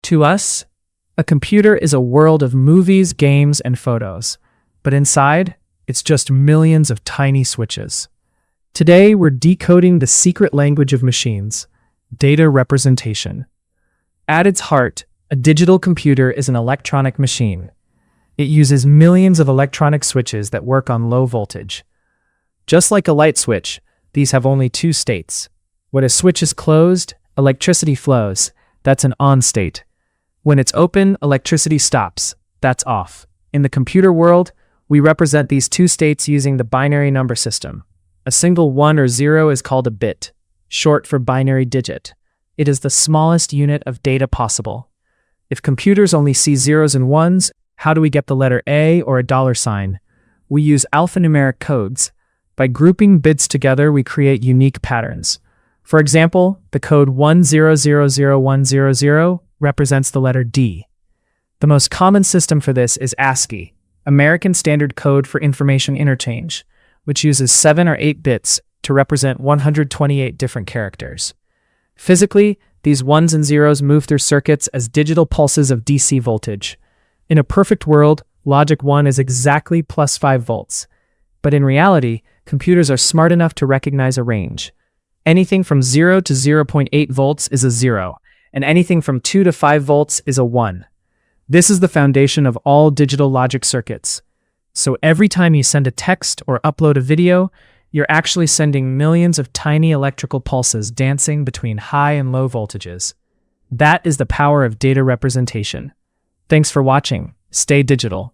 To us, a computer is a world of movies, games, and photos, but inside, it's just millions of tiny switches. Today, we're decoding the secret language of machines, data representation. At its heart, a digital computer is an electronic machine. It uses millions of electronic switches that work on low voltage. Just like a light switch, these have only two states. When a switch is closed, electricity flows. That's an on state. When it's open, electricity stops. That's off. In the computer world, we represent these two states using the binary number system. A single 1 or 0 is called a bit, short for binary digit. It is the smallest unit of data possible. If computers only see zeros and ones, how do we get the letter A or a $sign? We use alphanumeric codes. By grouping bits together, we create unique patterns. For example, the code 1000100 represents the letter D. The most common system for this is ASCII, American Standard Code for Information Interchange, which uses 7 or 8 bits to represent 128 different characters. Physically, these ones and zeros move through circuits as digital pulses of DC voltage. In a perfect world, logic 1 is exactly plus 5 volts. But in reality, computers are smart enough to recognize a range. Anything from 0 to 0.8 volts is a 0, and anything from 2 to 5 volts is a 1. This is the foundation of all digital logic circuits. So every time you send a text or upload a video, you're actually sending millions of tiny electrical pulses dancing between high and low voltages. That is the power of data representation. Thanks for watching. Stay digital.